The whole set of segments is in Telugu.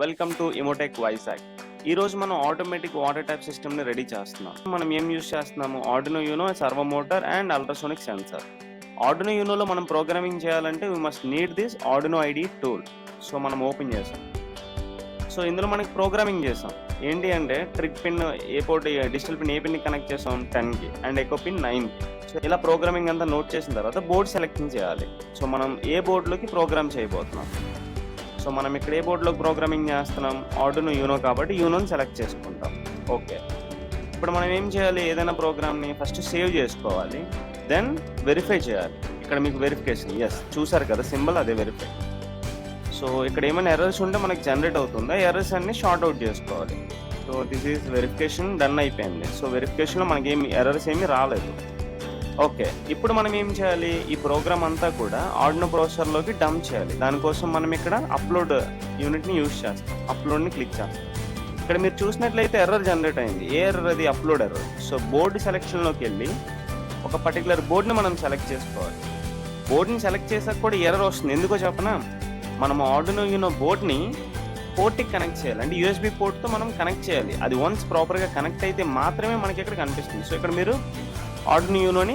Welcome to ఇమోటెక్ Vizag. ఈ రోజు మనం ఆటోమేటిక్ వాటర్ ట్యాప్ సిస్టమ్ ని రెడీ చేస్తున్నాం. మనం ఏం యూజ్ చేస్తున్నాము? Arduino Uno, servo motor and ultrasonic sensor. Arduino యూనోలో మనం ప్రోగ్రామింగ్ చేయాలంటే we must need this Arduino ID tool. So మనం ఓపెన్ చేసాం. సో ఇందులో మనకి ప్రోగ్రామింగ్ చేసాం. ఏంటి అంటే trig pin A port, digital pin A pin connect చేసాం 10కి అండ్ ఎకో పిన్ 9కి. సో ఇలా ప్రోగ్రామింగ్ అంతా నోట్ చేసిన తర్వాత బోర్డ్ సెలెక్టింగ్ చేయాలి. సో మనం ఏ బోర్డులోకి ప్రోగ్రామ్ చేయబోతున్నాం. సో మనం ఇక్కడ ఏ బోర్డులో ప్రోగ్రామింగ్ చేస్తున్నాం? ఆర్డినో యూనో కాబట్టి యూనోని సెలెక్ట్ చేసుకుంటాం. ఓకే, ఇప్పుడు మనం ఏం చేయాలి? ఏదైనా ప్రోగ్రామ్ని ఫస్ట్ సేవ్ చేసుకోవాలి, దెన్ వెరిఫై చేయాలి. ఇక్కడ మీకు వెరిఫికేషన్, ఎస్ చూసారు కదా సింబల్, అదే వెరిఫై. సో ఇక్కడ ఏమైనా ఎర్రర్స్ ఉంటే మనకి జనరేట్ అవుతుందా? ఎర్రర్స్ అన్ని షార్ట్ అవుట్ చేసుకోవాలి. So this is verification done అయిపోయింది. సో వెరిఫికేషన్లో మనకి ఏమి ఎర్రర్స్ ఏమీ రాలేదు. ఓకే, ఇప్పుడు మనం ఏం చేయాలి? ఈ ప్రోగ్రామ్ అంతా కూడా ఆర్డినో ప్రాసెసర్లోకి డంప్ చేయాలి. దానికోసం మనం ఇక్కడ అప్లోడ్ యూనిట్ని యూజ్ చేస్తాం. అప్లోడ్ని క్లిక్ చేస్తాం. ఇక్కడ మీరు చూసినట్లయితే ఎర్రర్ జనరేట్ అయింది. ఏ ఎర్రర్? అది అప్లోడ్ ఎర్రర్. సో బోర్డు సెలెక్షన్లోకి వెళ్ళి ఒక పర్టికులర్ బోర్డుని మనం సెలెక్ట్ చేసుకోవాలి. బోర్డుని సెలెక్ట్ చేసాక కూడా ఎర్రర్ వస్తుంది. ఎందుకో చెప్పనా? మనం ఆర్డినో యూనో బోర్డ్ని పోర్ట్కి కనెక్ట్ చేయాలి. అంటే యూఎస్బి పోర్ట్తో మనం కనెక్ట్ చేయాలి. అది వన్స్ ప్రాపర్గా కనెక్ట్ అయితే మాత్రమే మనకి ఇక్కడ కనిపిస్తుంది. సో ఇక్కడ మీరు ఆర్డినో యూనోని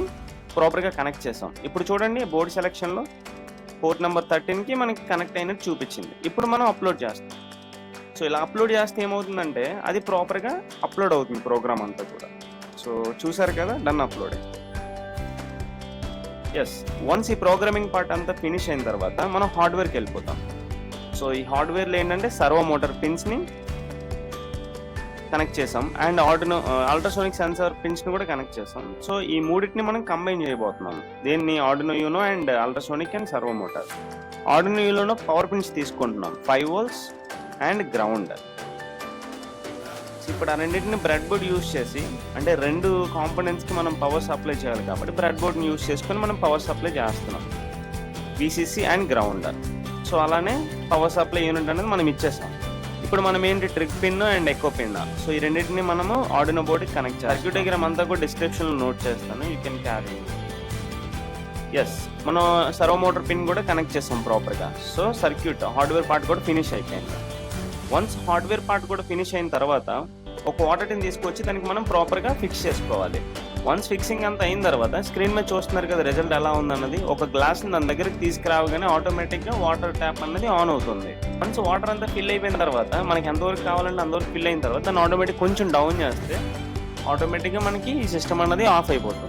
ప్రాపర్గా కనెక్ట్ చేసాం. ఇప్పుడు చూడండి బోర్డ్ సెలెక్షన్లో పోర్ట్ నెంబర్ 13కి మనకి కనెక్ట్ అయినట్టు చూపించింది. ఇప్పుడు మనం అప్లోడ్ చేస్తాం. సో ఇలా అప్లోడ్ చేస్తే ఏమవుతుందంటే అది ప్రాపర్గా అప్లోడ్ అవుతుంది ప్రోగ్రామ్ అంతా కూడా. సో చూసారు కదా, డన్ అప్లోడ్. ఎస్, వన్స్ ఈ ప్రోగ్రామింగ్ పార్ట్ అంతా ఫినిష్ అయిన తర్వాత మనం హార్డ్వేర్కి వెళ్ళిపోతాం. సో ఈ హార్డ్వేర్లో ఏంటంటే సర్వో మోటార్ పిన్స్ని కనెక్ట్ చేసాం అండ్ ఆర్డినో అల్ట్రాసోనిక్ సెన్సార్ పిన్స్ని కూడా కనెక్ట్ చేసాం. సో ఈ మూడింటిని మనం కంబైన్ చేయబోతున్నాం. దీన్ని Arduino Uno and ultrasonic and servo motor. Arduino యూనోలో పవర్ పిన్స్ తీసుకుంటున్నాం, 5 volts అండ్ గ్రౌండ్. ఇప్పుడు ఆ రెండింటిని బ్రెడ్ బోర్డ్ యూజ్ చేసి, అంటే రెండు కాంపోనెంట్స్కి మనం పవర్ సప్లై చేయాలి కాబట్టి బ్రెడ్ బోర్డ్ని యూజ్ చేసుకొని మనం పవర్ సప్లై చేస్తున్నాం, విసిసి అండ్ గ్రౌండ్. సో అలానే పవర్ సప్లై యూనిట్ అనేది మనం ఇచ్చేసాం. ఇప్పుడు మనం ఏంటి trick pin and echo pin. So ఈ రెండింటిని మనము ఆర్డినో బోర్డ్కి కనెక్ట్ చేయాలి. సర్క్యూట్ డయాగ్రామ్ అంతా కూడా డిస్క్రిప్షన్లో నోట్ చేస్తాను, యూ కెన్ క్యారీ. ఎస్, మనం సర్వో మోటార్ పిన్ కూడా కనెక్ట్ చేస్తాం ప్రాపర్గా. సో సర్క్యూట్ హార్డ్వేర్ పార్ట్ కూడా ఫినిష్ అయిపోయింది. వన్స్ హార్డ్వేర్ పార్ట్ కూడా ఫినిష్ అయిన తర్వాత ఒక వాటర్ టిన్ తీసుకొచ్చి దానికి మనం ప్రాపర్గా ఫిక్స్ చేసుకోవాలి. వన్స్ ఫిక్సింగ్ అంతా అయిన తర్వాత స్క్రీన్ మీద చూస్తున్నారు కదా రిజల్ట్ ఎలా ఉందన్నది. ఒక గ్లాస్ని దాని దగ్గరికి తీసుకురావగానే ఆటోమేటిక్గా వాటర్ ట్యాప్ అన్నది ఆన్ అవుతుంది. వన్స్ వాటర్ అంతా ఫిల్ అయిపోయిన తర్వాత మనకి ఎంతవరకు కావాలంటే అంతవరకు ఫిల్ అయిన తర్వాత దాన్ని ఆటోమేటిక్ కొంచెం డౌన్ చేస్తే ఆటోమేటిక్గా మనకి ఈ సిస్టమ్ అన్నది ఆఫ్ అయిపోతుంది.